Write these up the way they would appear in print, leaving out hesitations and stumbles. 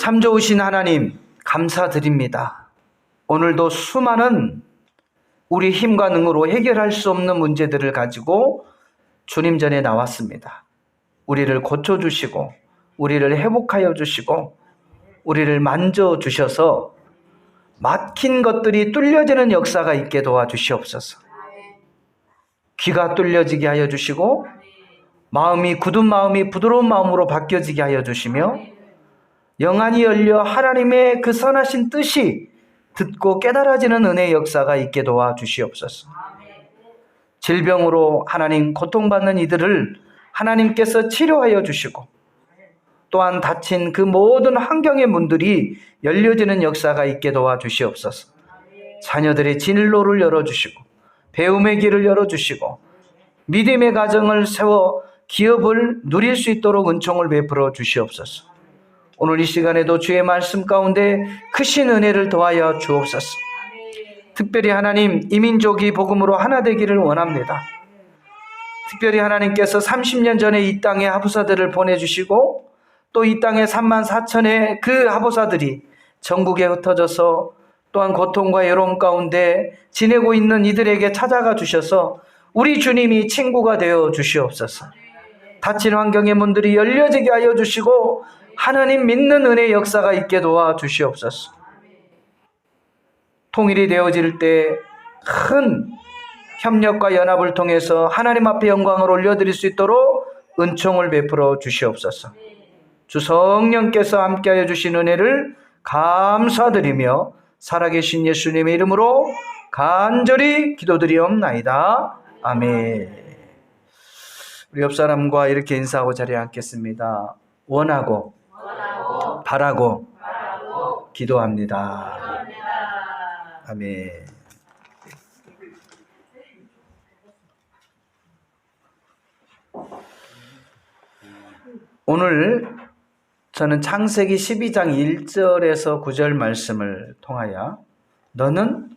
참 좋으신 하나님, 감사드립니다. 오늘도 수많은 우리 힘과 능으로 해결할 수 없는 문제들을 가지고 주님 전에 나왔습니다. 우리를 고쳐주시고 우리를 회복하여 주시고 우리를 만져주셔서 막힌 것들이 뚫려지는 역사가 있게 도와주시옵소서. 귀가 뚫려지게 하여 주시고 굳은 마음이 부드러운 마음으로 바뀌어지게 하여 주시며 영안이 열려 하나님의 그 선하신 뜻이 듣고 깨달아지는 은혜의 역사가 있게 도와주시옵소서. 질병으로 하나님 고통받는 이들을 하나님께서 치료하여 주시고 또한 닫힌 그 모든 환경의 문들이 열려지는 역사가 있게 도와주시옵소서. 자녀들의 진로를 열어주시고 배움의 길을 열어주시고 믿음의 가정을 세워 기업을 누릴 수 있도록 은총을 베풀어 주시옵소서. 오늘 이 시간에도 주의 말씀 가운데 크신 은혜를 더하여 주옵소서. 특별히 하나님, 이 민족이 복음으로 하나 되기를 원합니다. 특별히 하나님께서 30년 전에 이 땅에 하부사들을 보내주시고 또 이 땅에 34,000의 그 하부사들이 전국에 흩어져서 또한 고통과 외로움 가운데 지내고 있는 이들에게 찾아가 주셔서 우리 주님이 친구가 되어 주시옵소서. 닫힌 환경의 문들이 열려지게 하여 주시고 하나님 믿는 은혜의 역사가 있게 도와 주시옵소서. 통일이 되어질 때 큰 협력과 연합을 통해서 하나님 앞에 영광을 올려드릴 수 있도록 은총을 베풀어 주시옵소서. 주 성령께서 함께하여 주신 은혜를 감사드리며 살아계신 예수님의 이름으로 간절히 기도드리옵나이다. 아멘. 우리 옆 사람과 이렇게 인사하고 자리에 앉겠습니다. 원하고 바라고 기도합니다. 아멘. 오늘 저는 창세기 12장 1절에서 9절 말씀을 통하여 너는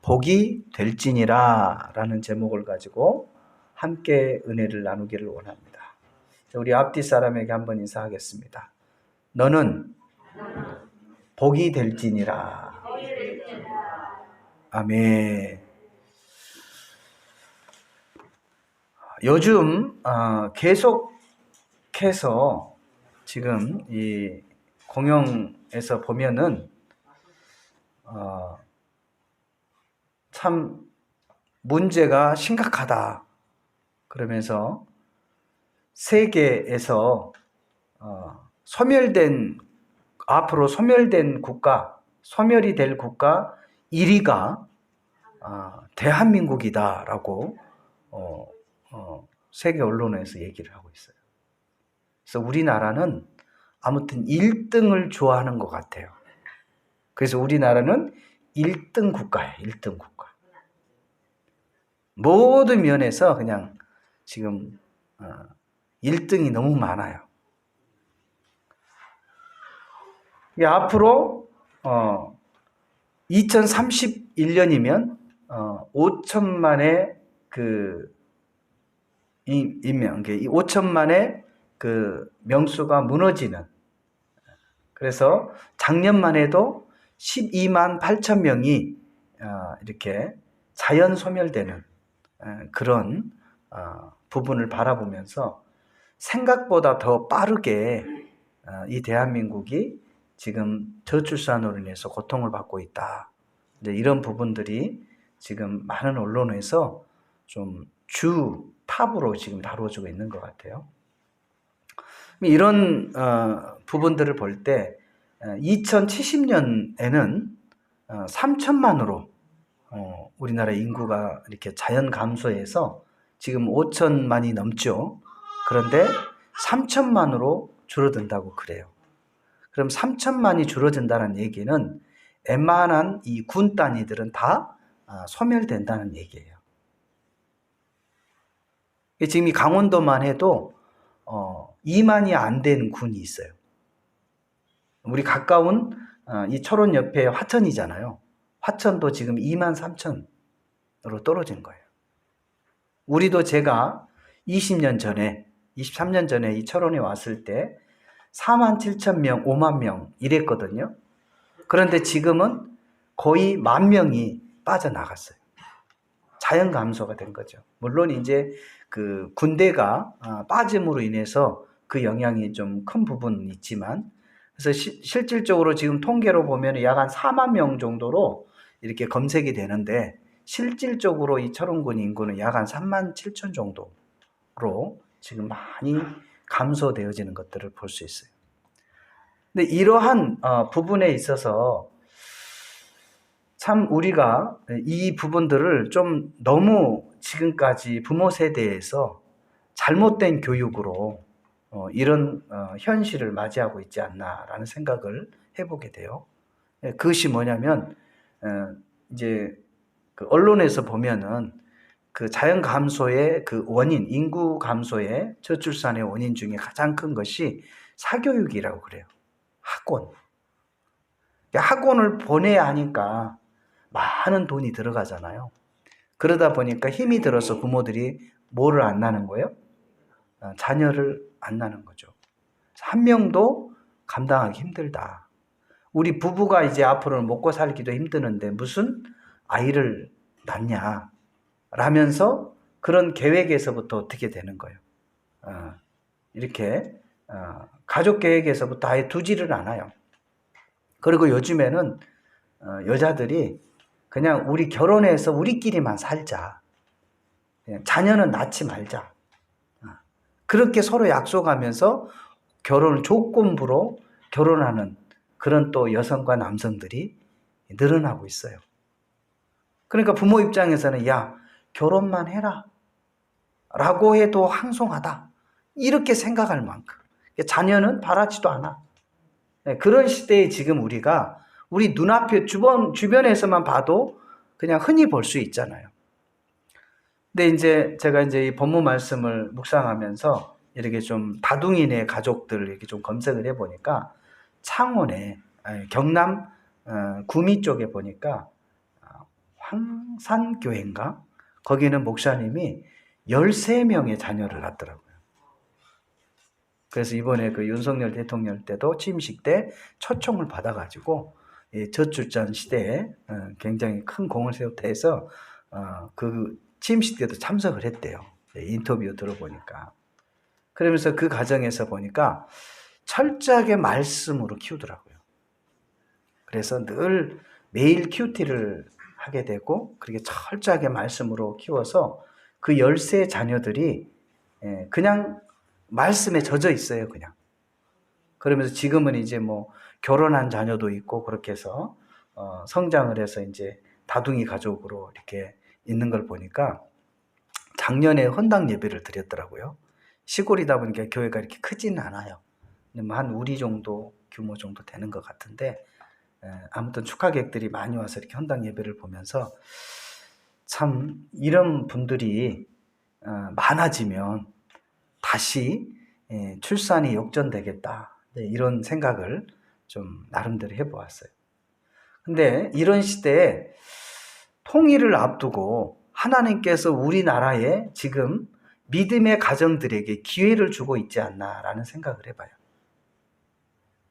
복이 될지니라 라는 제목을 가지고 함께 은혜를 나누기를 원합니다. 우리 앞뒤 사람에게 한번 인사하겠습니다. 너는 복이 될지니라. 아멘. 요즘 계속해서 지금 이 공영에서 보면은 참 문제가 심각하다 그러면서 세계에서 앞으로 소멸된 국가, 소멸이 될 국가 1위가 대한민국이다라고 세계 언론에서 얘기를 하고 있어요. 그래서 우리나라는 아무튼 1등을 좋아하는 것 같아요. 그래서 우리나라는 1등 국가예요. 1등 국가. 모든 면에서 그냥 지금 1등이 너무 많아요. 앞으로 2031년이면 5천만의 그 인명, 5천만의 그 명수가 무너지는, 그래서 작년만 해도 12만 8천 명이 이렇게 자연 소멸되는 그런 부분을 바라보면서 생각보다 더 빠르게 이 대한민국이 지금 저출산으로 인해서 고통을 받고 있다. 이제 이런 부분들이 지금 많은 언론에서 좀 주 탑으로 지금 다루어지고 있는 것 같아요. 이런 부분들을 볼 때 2070년에는 3천만으로 우리나라 인구가 이렇게 자연 감소해서 지금 5천만이 넘죠. 그런데 3천만으로 줄어든다고 그래요. 그럼 3천만이 줄어든다는 얘기는 웬만한 이 군 단위들은 다 소멸된다는 얘기예요. 지금 이 강원도만 해도 2만이 안 된 군이 있어요. 우리 가까운 이 철원 옆에 화천이잖아요. 화천도 지금 2만 3천으로 떨어진 거예요. 우리도 제가 20년 전에, 23년 전에 이 철원에 왔을 때 4만 7천 명, 5만 명 이랬거든요. 그런데 지금은 거의 10,000명이 빠져나갔어요. 자연 감소가 된 거죠. 물론 이제 그 군대가 빠짐으로 인해서 그 영향이 좀 큰 부분은 있지만, 그래서 실질적으로 지금 통계로 보면 약 한 4만 명 정도로 이렇게 검색이 되는데, 실질적으로 이 철원군 인구는 약 한 3만 7천 정도로 지금 많이 감소되어지는 것들을 볼 수 있어요. 근데 이러한 부분에 있어서 참 우리가 이 부분들을 좀 너무 지금까지 부모 세대에서 잘못된 교육으로 이런 현실을 맞이하고 있지 않나라는 생각을 해보게 돼요. 그것이 뭐냐면 이제 그 언론에서 보면은 그 자연 감소의 그 원인, 인구 감소의 저출산의 원인 중에 가장 큰 것이 사교육이라고 그래요. 학원. 학원을 보내야 하니까 많은 돈이 들어가잖아요. 그러다 보니까 힘이 들어서 부모들이 뭐를 안 낳는 거예요? 자녀를 안 낳는 거죠. 한 명도 감당하기 힘들다. 우리 부부가 이제 앞으로는 먹고 살기도 힘드는데 무슨 아이를 낳냐 라면서 그런 계획에서부터 어떻게 되는 거예요. 이렇게 가족 계획에서부터 아예 두지를 않아요. 그리고 요즘에는 여자들이 그냥 우리 결혼해서 우리끼리만 살자. 그냥 자녀는 낳지 말자. 그렇게 서로 약속하면서 결혼을 조건부로 결혼하는 그런 또 여성과 남성들이 늘어나고 있어요. 그러니까 부모 입장에서는 야, 결혼만 해라 라고 해도 항송하다. 이렇게 생각할 만큼. 자녀는 바라지도 않아. 그런 시대에 지금 우리가 우리 눈앞에 주변에서만 봐도 그냥 흔히 볼 수 있잖아요. 근데 이제 제가 이제 이 본문 말씀을 묵상하면서 이렇게 좀 다둥이네 가족들 이렇게 좀 검색을 해보니까 창원에 경남 구미 쪽에 보니까 황산교회인가? 거기는 목사님이 13명의 자녀를 낳더라고요. 그래서 이번에 그 윤석열 대통령 때도 취임식 때 초청을 받아가지고 저출산 시대에 굉장히 큰 공을 세웠다 해서 그 취임식 때도 참석을 했대요. 인터뷰 들어보니까. 그러면서 그 과정에서 보니까 철저하게 말씀으로 키우더라고요. 그래서 늘 매일 큐티를 하게 되고 그렇게 철저하게 말씀으로 키워서 그 13 자녀들이 그냥 말씀에 젖어 있어요, 그냥. 그러면서 지금은 이제 뭐 결혼한 자녀도 있고 그렇게 해서 성장을 해서 이제 다둥이 가족으로 이렇게 있는 걸 보니까 작년에 헌당 예배를 드렸더라고요. 시골이다 보니까 교회가 이렇게 크지는 않아요. 한 우리 정도 규모 정도 되는 것 같은데 아무튼 축하객들이 많이 와서 이렇게 헌당 예배를 보면서 참 이런 분들이 많아지면 다시 출산이 역전되겠다. 이런 생각을 좀 나름대로 해보았어요. 근데 이런 시대에 통일을 앞두고 하나님께서 우리나라에 지금 믿음의 가정들에게 기회를 주고 있지 않나라는 생각을 해봐요.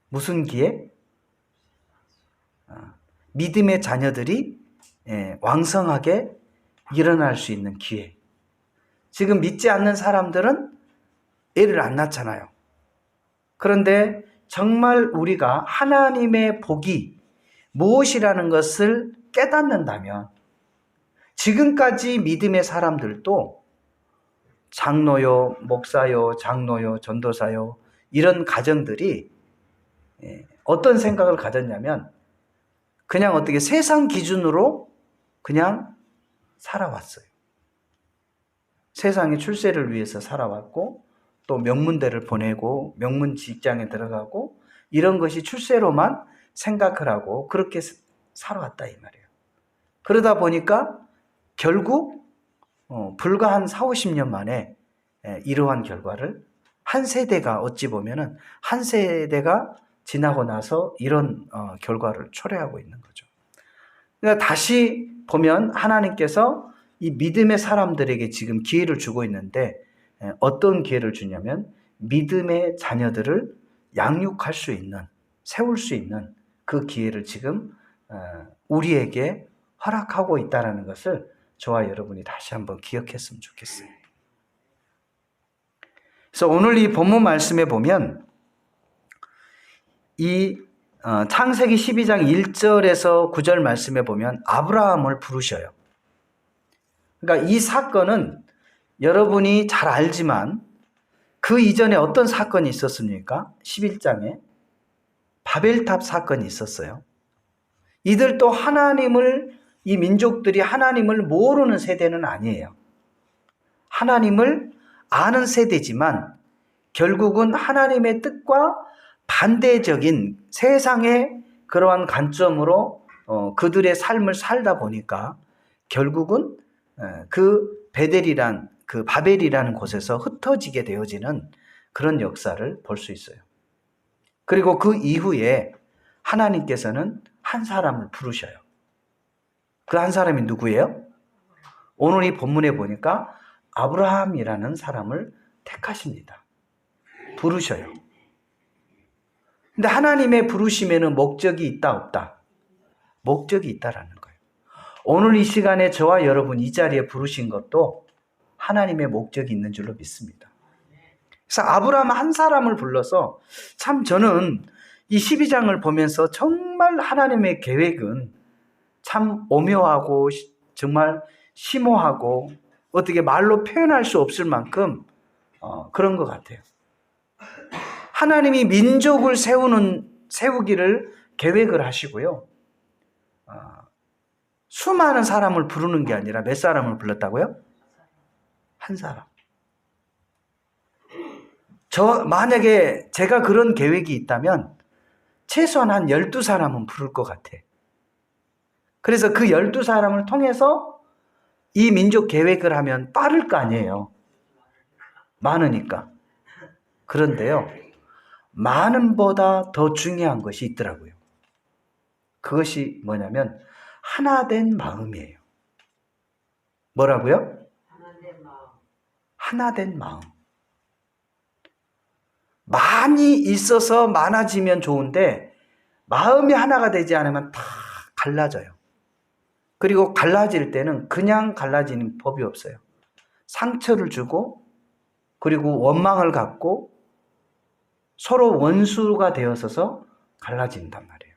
무슨 기회? 믿음의 자녀들이 왕성하게 일어날 수 있는 기회. 지금 믿지 않는 사람들은 애를 안 낳잖아요. 그런데 정말 우리가 하나님의 복이 무엇이라는 것을 깨닫는다면 지금까지 믿음의 사람들도 장로요, 목사요, 장로요, 전도사요 이런 가정들이 어떤 생각을 가졌냐면 그냥 어떻게 세상 기준으로 그냥 살아왔어요. 세상의 출세를 위해서 살아왔고 또 명문대를 보내고 명문 직장에 들어가고 이런 것이 출세로만 생각을 하고 그렇게 살아왔다 이 말이에요. 그러다 보니까 결국 불과 한 4, 50년 만에 이러한 결과를 한 세대가 어찌 보면은 한 세대가 지나고 나서 이런 결과를 초래하고 있는 거죠. 그러니까 다시 보면 하나님께서 이 믿음의 사람들에게 지금 기회를 주고 있는데 어떤 기회를 주냐면 믿음의 자녀들을 양육할 수 있는, 세울 수 있는 그 기회를 지금 우리에게 허락하고 있다는 것을 저와 여러분이 다시 한번 기억했으면 좋겠어요. 그래서 오늘 이 본문 말씀에 보면 이 창세기 12장 1절에서 9절 말씀에 보면 아브라함을 부르셔요. 그러니까 이 사건은 여러분이 잘 알지만 그 이전에 어떤 사건이 있었습니까? 11장에 바벨탑 사건이 있었어요. 이들도 하나님을, 이 민족들이 하나님을 모르는 세대는 아니에요. 하나님을 아는 세대지만 결국은 하나님의 뜻과 반대적인 세상의 그러한 관점으로 그들의 삶을 살다 보니까 결국은 그 베델이란, 그 바벨이라는 곳에서 흩어지게 되어지는 그런 역사를 볼 수 있어요. 그리고 그 이후에 하나님께서는 한 사람을 부르셔요. 그 한 사람이 누구예요? 오늘 이 본문에 보니까 아브라함이라는 사람을 택하십니다. 부르셔요. 근데 하나님의 부르심에는 목적이 있다, 없다? 목적이 있다라는 거예요. 오늘 이 시간에 저와 여러분 이 자리에 부르신 것도 하나님의 목적이 있는 줄로 믿습니다. 그래서 아브라함 한 사람을 불러서 참 저는 이 12장을 보면서 정말 하나님의 계획은 참 오묘하고 정말 심오하고 어떻게 말로 표현할 수 없을 만큼 그런 것 같아요. 하나님이 민족을 세우기를 계획을 하시고요. 수많은 사람을 부르는 게 아니라 몇 사람을 불렀다고요? 한 사람. 만약에 제가 그런 계획이 있다면 최소한 한 12사람은 부를 것 같아. 그래서 그 12사람을 통해서 이 민족 계획을 하면 빠를 거 아니에요. 많으니까. 그런데요, 많음보다 더 중요한 것이 있더라고요. 그것이 뭐냐면 하나된 마음이에요. 뭐라고요? 하나된 마음. 많이 있어서 많아지면 좋은데 마음이 하나가 되지 않으면 다 갈라져요. 그리고 갈라질 때는 그냥 갈라지는 법이 없어요. 상처를 주고 그리고 원망을 갖고 서로 원수가 되어서서 갈라진단 말이에요.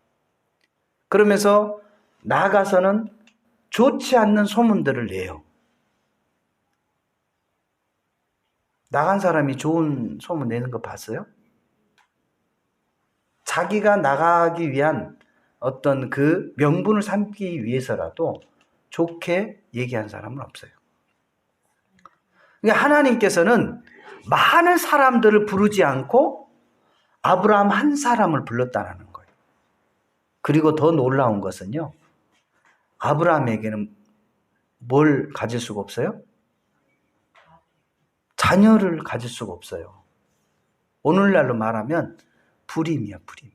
그러면서 나아가서는 좋지 않는 소문들을 내요. 나간 사람이 좋은 소문 내는 거 봤어요? 자기가 나가기 위한 어떤 그 명분을 삼기 위해서라도 좋게 얘기한 사람은 없어요. 그러니까 하나님께서는 많은 사람들을 부르지 않고 아브라함 한 사람을 불렀다는 거예요. 그리고 더 놀라운 것은요, 아브라함에게는 뭘 가질 수가 없어요? 자녀를 가질 수가 없어요. 오늘날로 말하면 불임이야, 불임.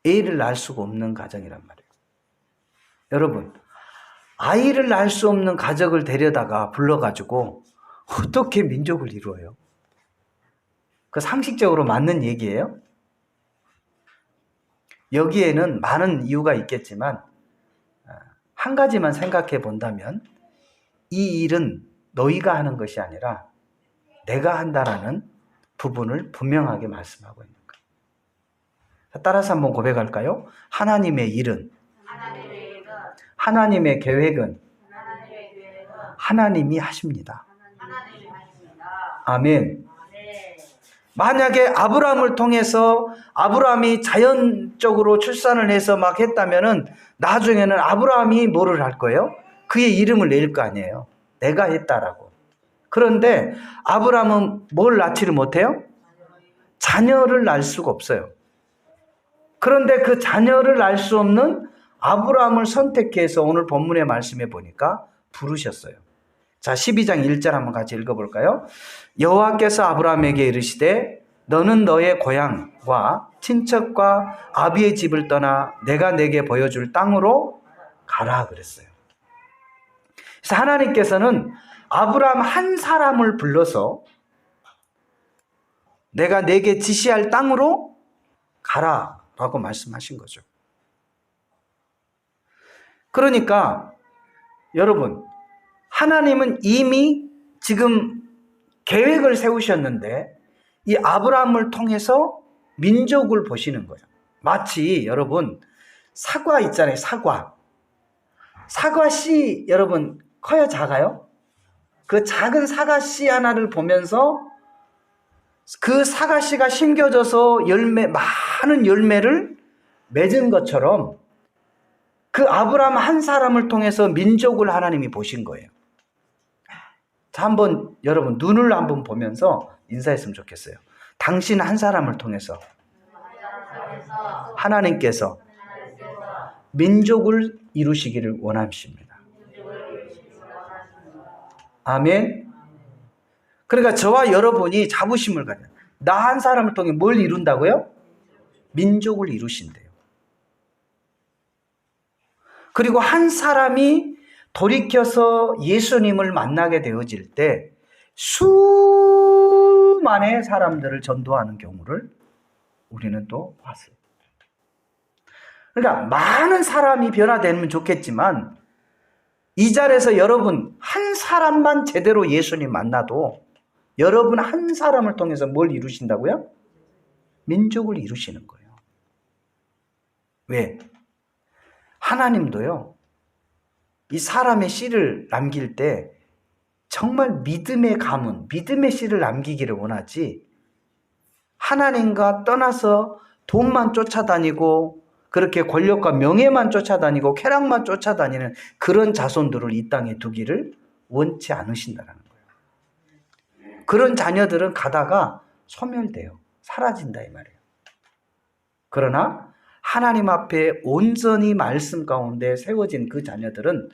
애를 낳을 수가 없는 가정이란 말이에요. 여러분, 아이를 낳을 수 없는 가족을 데려다가 불러가지고 어떻게 민족을 이루어요? 그 상식적으로 맞는 얘기예요? 여기에는 많은 이유가 있겠지만 한 가지만 생각해 본다면 이 일은 너희가 하는 것이 아니라 내가 한다라는 부분을 분명하게 말씀하고 있는 거예요. 따라서 한번 고백할까요? 하나님의 일은, 하나님의 계획은 하나님이 하십니다. 아멘. 만약에 아브라함을 통해서 아브라함이 자연적으로 출산을 해서 막 했다면은 나중에는 아브라함이 뭐를 할 거예요? 그의 이름을 낼 거 아니에요. 내가 했다라고. 그런데 아브라함은 뭘 낳지를 못해요? 자녀를 낳을 수가 없어요. 그런데 그 자녀를 낳을 수 없는 아브라함을 선택해서 오늘 본문의 말씀에 보니까 부르셨어요. 자, 12장 1절 한번 같이 읽어볼까요? 여호와께서 아브라함에게 이르시되 너는 너의 고향과 친척과 아비의 집을 떠나 내가 내게 보여줄 땅으로 가라 그랬어요. 그래서 하나님께서는 아브라함 한 사람을 불러서 내가 내게 지시할 땅으로 가라라고 말씀하신 거죠. 그러니까 여러분, 하나님은 이미 지금 계획을 세우셨는데 이 아브라함을 통해서 민족을 보시는 거예요. 마치 여러분 사과 있잖아요. 사과 씨 여러분 커요, 작아요? 그 작은 사과 씨 하나를 보면서 그 사과 씨가 심겨져서 많은 열매를 맺은 것처럼 그 아브라함 한 사람을 통해서 민족을 하나님이 보신 거예요. 자, 한번 여러분 눈을 한번 보면서 인사했으면 좋겠어요. 당신 한 사람을 통해서 하나님께서 민족을 이루시기를 원하십니다. 아멘. 그러니까 저와 여러분이 자부심을 가져요. 나 한 사람을 통해 뭘 이룬다고요? 민족을 이루신대요. 그리고 한 사람이 돌이켜서 예수님을 만나게 되어질 때 수많은 사람들을 전도하는 경우를 우리는 또 봤어요. 그러니까 많은 사람이 변화되면 좋겠지만 이 자리에서 여러분 한 사람만 제대로 예수님 만나도 여러분 한 사람을 통해서 뭘 이루신다고요? 민족을 이루시는 거예요. 왜? 하나님도요, 이 사람의 씨를 남길 때 정말 믿음의 가문, 믿음의 씨를 남기기를 원하지 하나님과 떠나서 돈만 쫓아다니고 그렇게 권력과 명예만 쫓아다니고 쾌락만 쫓아다니는 그런 자손들을 이 땅에 두기를 원치 않으신다는 거예요. 그런 자녀들은 가다가 소멸돼요. 사라진다 이 말이에요. 그러나 하나님 앞에 온전히 말씀 가운데 세워진 그 자녀들은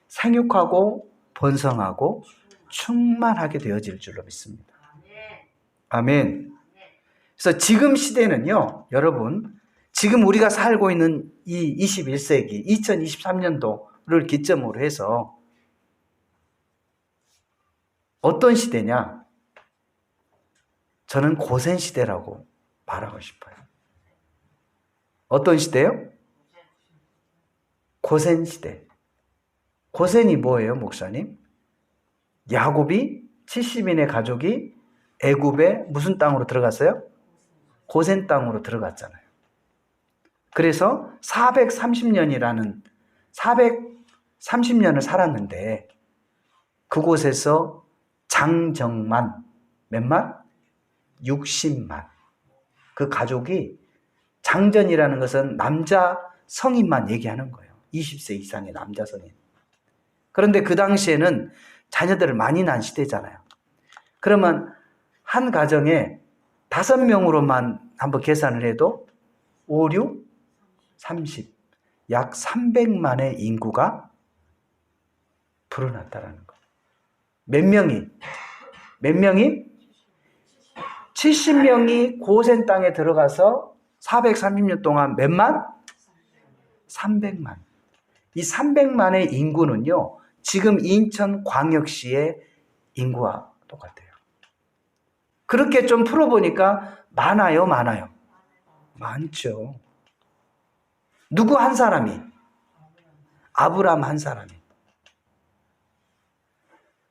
생육하고 번성하고 충만하게 되어질 줄로 믿습니다. 아멘. 그래서 지금 시대는요, 여러분, 지금 우리가 살고 있는 이 21세기, 2023년도를 기점으로 해서 어떤 시대냐? 저는 고센 시대라고 말하고 싶어요. 어떤 시대요? 고센 시대. 고센이 뭐예요, 목사님? 야곱이 70인의 가족이 애굽에 무슨 땅으로 들어갔어요? 고센 땅으로 들어갔잖아요. 그래서 430년을 살았는데 그곳에서 장정만 몇만? 60만. 그 가족이 장전이라는 것은 남자 성인만 얘기하는 거예요. 20세 이상의 남자 성인. 그런데 그 당시에는 자녀들을 많이 낳은 시대잖아요. 그러면 한 가정에 5명으로만 한번 계산을 해도 5, 6, 30, 약 300만의 인구가 불어났다라는 거. 몇 명이? 70명이 고센 땅에 들어가서 430년 동안 몇만? 300만. 이 300만의 인구는요, 지금 인천광역시의 인구와 똑같아요. 그렇게 좀 풀어보니까 많아요? 많죠. 누구 한 사람이? 아브라함 한 사람이.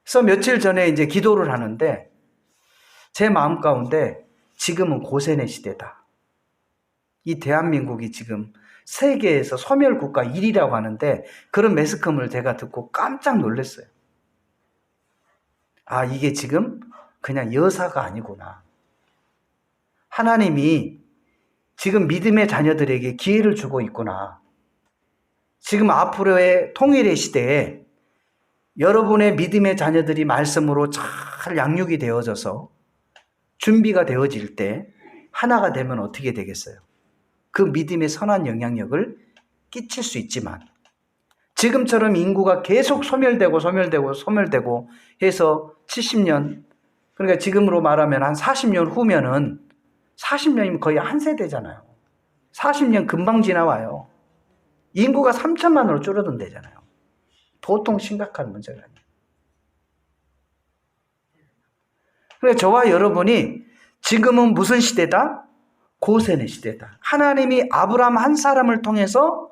그래서 며칠 전에 이제 기도를 하는데 제 마음 가운데 지금은 고센의 시대다. 이 대한민국이 지금 세계에서 소멸국가 1위라고 하는데 그런 매스컴을 제가 듣고 깜짝 놀랐어요. 아, 이게 지금 그냥 여사가 아니구나. 하나님이 지금 믿음의 자녀들에게 기회를 주고 있구나. 지금 앞으로의 통일의 시대에 여러분의 믿음의 자녀들이 말씀으로 잘 양육이 되어져서 준비가 되어질 때 하나가 되면 어떻게 되겠어요? 그 믿음의 선한 영향력을 끼칠 수 있지만 지금처럼 인구가 계속 소멸되고 해서 70년, 그러니까 지금으로 말하면 한 40년 후면은 40년이면 거의 한 세대잖아요. 40년 금방 지나와요. 인구가 3천만으로 줄어든대잖아요. 보통 심각한 문제가 아니에요. 그러니까 저와 여러분이 지금은 무슨 시대다? 고센의 시대다. 하나님이 아브라함 한 사람을 통해서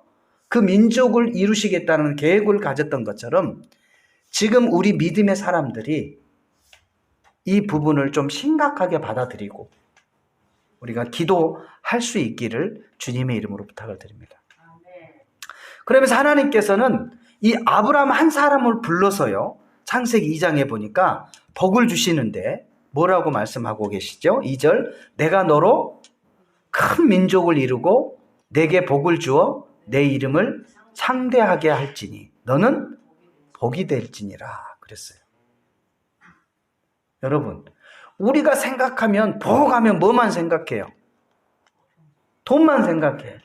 그 민족을 이루시겠다는 계획을 가졌던 것처럼 지금 우리 믿음의 사람들이 이 부분을 좀 심각하게 받아들이고 우리가 기도할 수 있기를 주님의 이름으로 부탁을 드립니다. 그러면서 하나님께서는 이 아브라함 한 사람을 불러서요, 창세기 2장에 보니까 복을 주시는데 뭐라고 말씀하고 계시죠? 2절, 내가 너로 큰 민족을 이루고 내게 복을 주어 내 이름을 창대하게 할지니 너는 복이 될지니라 그랬어요. 여러분, 우리가 생각하면 복하면 뭐만 생각해요? 돈만 생각해요.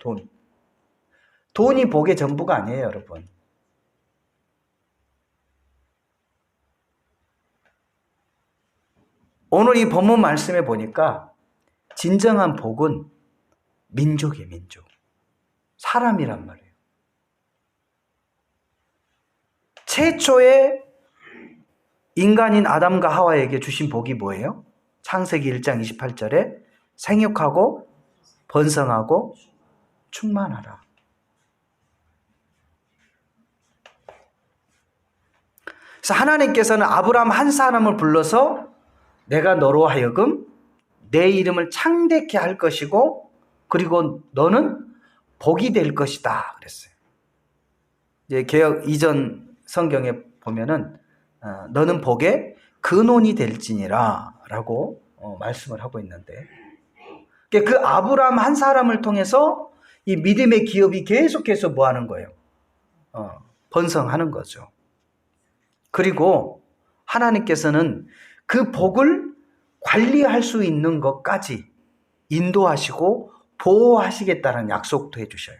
돈이 복의 전부가 아니에요, 여러분. 오늘 이 본문 말씀에 보니까 진정한 복은 민족이에요, 민족. 사람이란 말이에요. 최초의 인간인 아담과 하와에게 주신 복이 뭐예요? 창세기 1장 28절에 생육하고 번성하고 충만하라. 그래서 하나님께서는 아브라함 한 사람을 불러서 내가 너로 하여금 내 이름을 창대케 할 것이고 그리고 너는 복이 될 것이다 그랬어요. 이제 개역 이전 성경에 보면은 너는 복의 근원이 될지니라 라고 말씀을 하고 있는데 그 아브라함 한 사람을 통해서 이 믿음의 기업이 계속해서 뭐 하는 거예요? 번성하는 거죠. 그리고 하나님께서는 그 복을 관리할 수 있는 것까지 인도하시고 보호하시겠다는 약속도 해주셔요.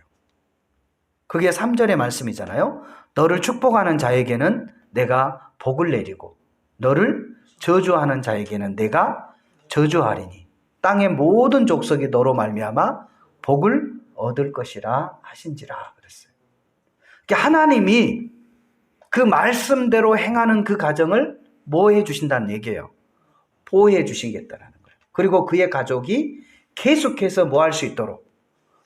그게 3절의 말씀이잖아요. 너를 축복하는 자에게는 내가 복을 내리고 너를 저주하는 자에게는 내가 저주하리니 땅의 모든 족속이 너로 말미암아 복을 얻을 것이라 하신지라 그랬어요. 하나님이 그 말씀대로 행하는 그 가정을 뭐 해주신다는 얘기예요? 보호해 주시겠다는 거예요. 그리고 그의 가족이 계속해서 뭐 할 수 있도록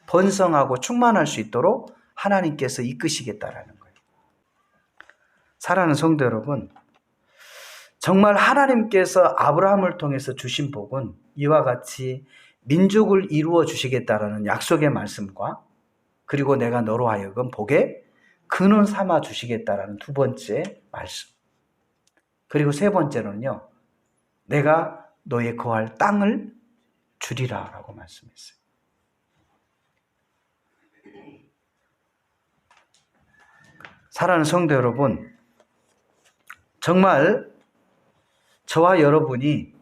번성하고 충만할 수 있도록 하나님께서 이끄시겠다라는 거예요. 사랑하는 성도 여러분, 정말 하나님께서 아브라함을 통해서 주신 복은 이와 같이 민족을 이루어 주시겠다라는 약속의 말씀과 그리고 내가 너로 하여금 복의 근원 삼아 주시겠다라는 두 번째 말씀. 그리고 세 번째로는요, 내가 너의 거할 땅을 주리라 라고 말씀했어요. 사랑하는 성도 여러분, 정말 저와 여러분이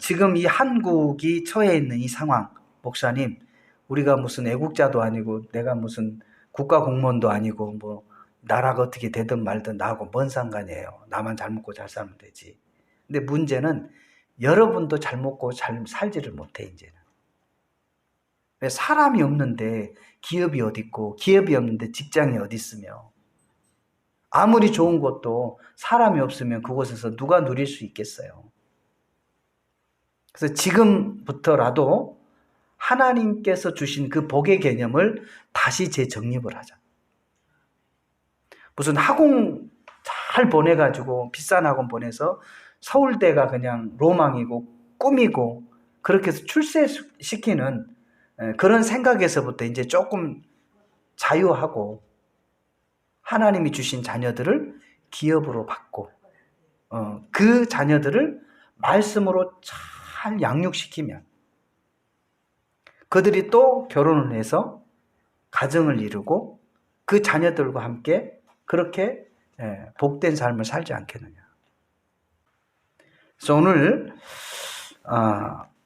지금 이 한국이 처해 있는 이 상황, 목사님, 우리가 무슨 애국자도 아니고 내가 무슨 국가 공무원도 아니고 뭐 나라가 어떻게 되든 말든 나하고 뭔 상관이에요. 나만 잘 먹고 잘 살면 되지. 근데 문제는 여러분도 잘 먹고 잘 살지를 못해 이제는. 왜 사람이 없는데 기업이 어디 있고 기업이 없는데 직장이 어디 있으며 아무리 좋은 것도 사람이 없으면 그곳에서 누가 누릴 수 있겠어요. 그래서 지금부터라도 하나님께서 주신 그 복의 개념을 다시 재정립을 하자. 무슨 학원 잘 보내가지고 비싼 학원 보내서 서울대가 그냥 로망이고 꿈이고 그렇게 해서 출세시키는 그런 생각에서부터 이제 조금 자유하고 하나님이 주신 자녀들을 기업으로 받고 그 자녀들을 말씀으로 잘 양육시키면 그들이 또 결혼을 해서 가정을 이루고 그 자녀들과 함께 그렇게 복된 삶을 살지 않겠느냐. 그래서 오늘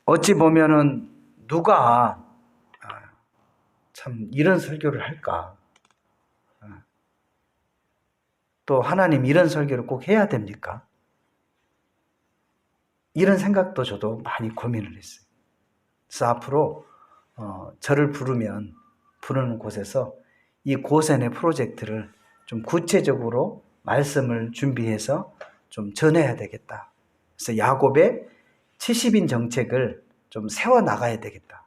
어찌 보면은 누가 참 이런 설교를 할까? 또 하나님 이런 설교를 꼭 해야 됩니까? 이런 생각도 저도 많이 고민을 했어요. 그래서 앞으로 저를 부르는 곳에서 이 고센의 프로젝트를 좀 구체적으로 말씀을 준비해서 좀 전해야 되겠다. 그래서 야곱의 70인 정책을 좀 세워나가야 되겠다.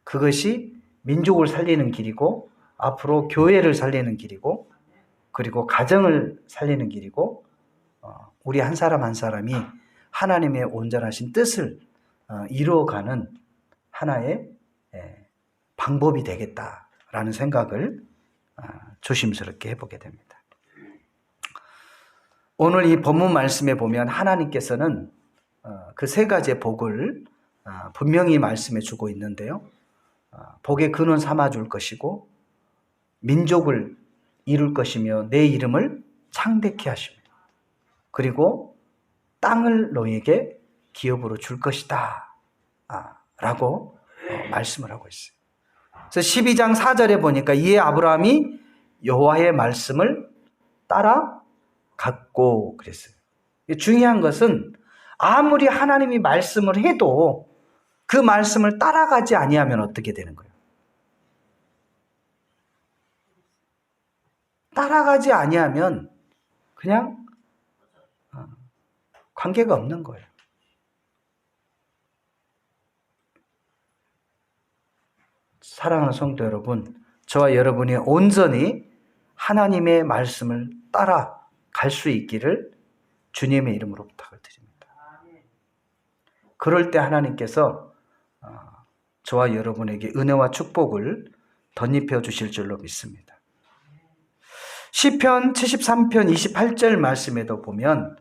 그것이 민족을 살리는 길이고 앞으로 교회를 살리는 길이고 그리고 가정을 살리는 길이고 우리 한 사람 한 사람이 하나님의 온전하신 뜻을 이루어가는 하나의 방법이 되겠다라는 생각을 조심스럽게 해보게 됩니다. 오늘 이 본문 말씀에 보면 하나님께서는 그 세 가지의 복을 분명히 말씀해 주고 있는데요. 복의 근원 삼아 줄 것이고 민족을 이룰 것이며 내 이름을 창대케 하시며 그리고 땅을 너희에게 기업으로 줄 것이다 라고 말씀을 하고 있어요. 그래서 12장 4절에 보니까 이에 아브라함이 여호와의 말씀을 따라갔고 그랬어요. 중요한 것은 아무리 하나님이 말씀을 해도 그 말씀을 따라가지 아니하면 어떻게 되는 거예요? 따라가지 아니하면 그냥 관계가 없는 거예요. 사랑하는 성도 여러분, 저와 여러분이 온전히 하나님의 말씀을 따라갈 수 있기를 주님의 이름으로 부탁을 드립니다. 그럴 때 하나님께서 저와 여러분에게 은혜와 축복을 덧입혀 주실 줄로 믿습니다. 시편 73편 28절 말씀에도 보면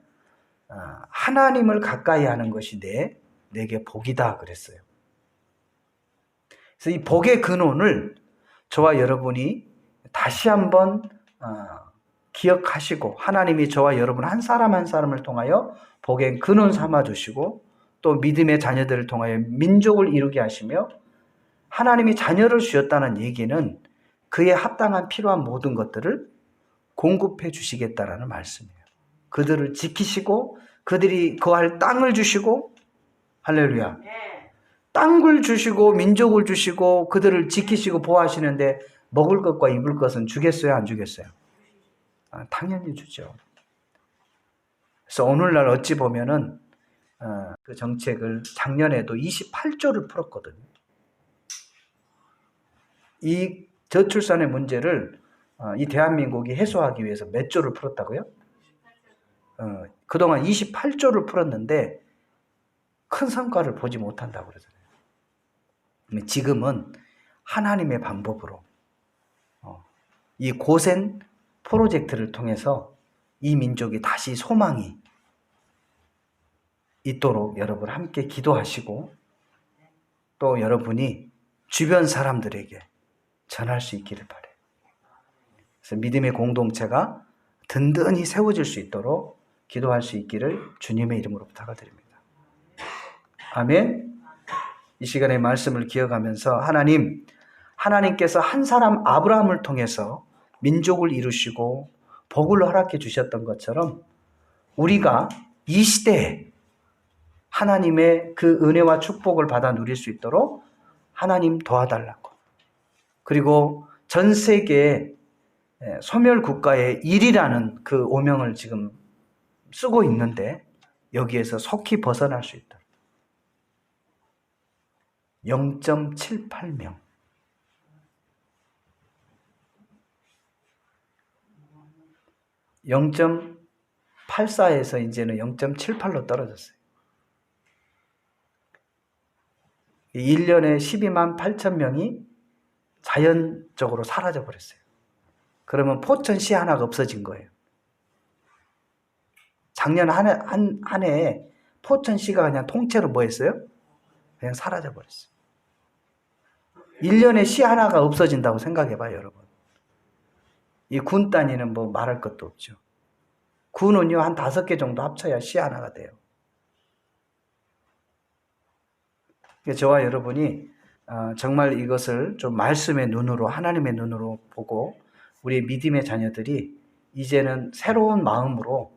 하나님을 가까이 하는 것이 내게 복이다 그랬어요. 그래서 이 복의 근원을 저와 여러분이 다시 한번 기억하시고 하나님이 저와 여러분 한 사람 한 사람을 통하여 복의 근원 삼아 주시고 또 믿음의 자녀들을 통하여 민족을 이루게 하시며 하나님이 자녀를 주셨다는 얘기는 그에 합당한 필요한 모든 것들을 공급해 주시겠다라는 말씀이에요. 그들을 지키시고 그들이 거할 땅을 주시고 할렐루야. 땅을 주시고 민족을 주시고 그들을 지키시고 보호하시는데 먹을 것과 입을 것은 주겠어요? 안 주겠어요? 당연히 주죠. 그래서 오늘날 어찌 보면은 그 정책을 작년에도 28조를 풀었거든요. 이 저출산의 문제를 이 대한민국이 해소하기 위해서 몇 조를 풀었다고요? 그동안 28조를 풀었는데 큰 성과를 보지 못한다고 그러잖아요. 지금은 하나님의 방법으로 이 고센 프로젝트를 통해서 이 민족이 다시 소망이 있도록 여러분 함께 기도하시고 또 여러분이 주변 사람들에게 전할 수 있기를 바라요. 그래서 믿음의 공동체가 든든히 세워질 수 있도록 기도할 수 있기를 주님의 이름으로 부탁을 드립니다. 아멘. 이 시간에 말씀을 기억하면서 하나님께서 한 사람 아브라함을 통해서 민족을 이루시고 복을 허락해 주셨던 것처럼 우리가 이 시대에 하나님의 그 은혜와 축복을 받아 누릴 수 있도록 하나님 도와달라고. 그리고 전 세계에 소멸 국가의 1위라는 그 오명을 지금 쓰고 있는데 여기에서 속히 벗어날 수 있다. 0.78명. 0.84에서 이제는 0.78로 떨어졌어요. 1년에 12만 8천 명이 자연적으로 사라져 버렸어요. 그러면 포천시 하나가 없어진 거예요. 작년 한 해에 포천시가 그냥 통째로 뭐 했어요? 그냥 사라져 버렸어요. 1년에 시 하나가 없어진다고 생각해 봐요, 여러분. 이 군 단위는 뭐 말할 것도 없죠. 군은요, 한 5개 정도 합쳐야 시 하나가 돼요. 저와 여러분이 정말 이것을 좀 말씀의 눈으로, 하나님의 눈으로 보고 우리 믿음의 자녀들이 이제는 새로운 마음으로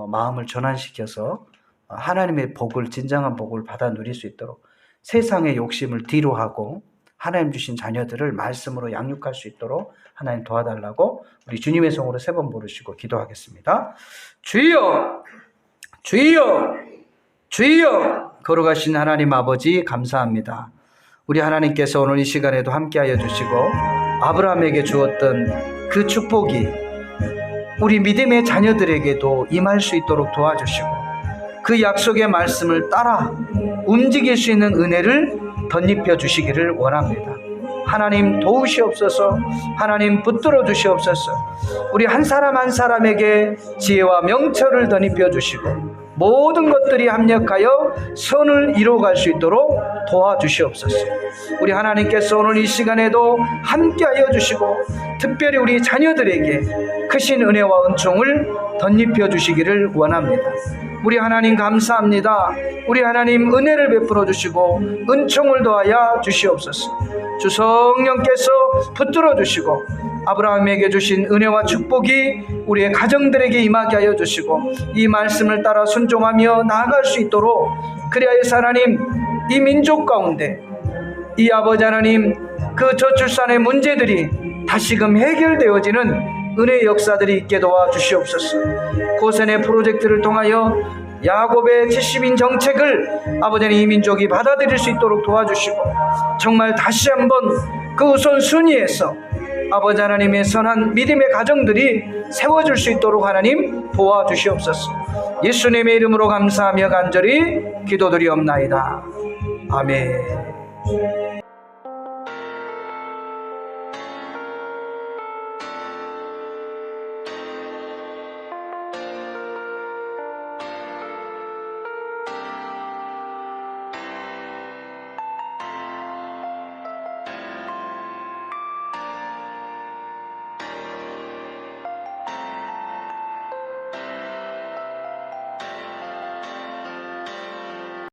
마음을 전환시켜서 하나님의 복을, 진정한 복을 받아 누릴 수 있도록 세상의 욕심을 뒤로 하고 하나님 주신 자녀들을 말씀으로 양육할 수 있도록 하나님 도와달라고 우리 주님의 성으로 3번 부르시고 기도하겠습니다. 주여, 주여, 주여. 걸어가신 하나님 아버지 감사합니다. 우리 하나님께서 오늘 이 시간에도 함께하여 주시고 아브라함에게 주었던 그 축복이 우리 믿음의 자녀들에게도 임할 수 있도록 도와주시고 그 약속의 말씀을 따라 움직일 수 있는 은혜를 덧입혀 주시기를 원합니다. 하나님 도우시옵소서. 하나님 붙들어 주시옵소서. 우리 한 사람 한 사람에게 지혜와 명철을 덧입혀 주시고 모든 것들이 합력하여 선을 이루어갈 수 있도록 도와주시옵소서. 우리 하나님께서 오늘 이 시간에도 함께하여 주시고 특별히 우리 자녀들에게 크신 은혜와 은총을 덧입혀 주시기를 원합니다. 우리 하나님 감사합니다. 우리 하나님 은혜를 베풀어 주시고 은총을 더하여 주시옵소서. 주 성령께서 붙들어 주시고 아브라함에게 주신 은혜와 축복이 우리의 가정들에게 임하게 하여 주시고 이 말씀을 따라 순종하며 나아갈 수 있도록 그리하여서 하나님 이 민족 가운데 이 아버지 하나님 그 저출산의 문제들이 다시금 해결되어지는 은혜의 역사들이 있게 도와주시옵소서. 고센의 프로젝트를 통하여 야곱의 70인 정책을 아버지는 이 민족이 받아들일 수 있도록 도와주시고 정말 다시 한번 그 우선순위에서 아버지 하나님의 선한 믿음의 가정들이 세워질 수 있도록 하나님 도와주시옵소서. 예수님의 이름으로 감사하며 간절히 기도드리옵나이다. 아멘.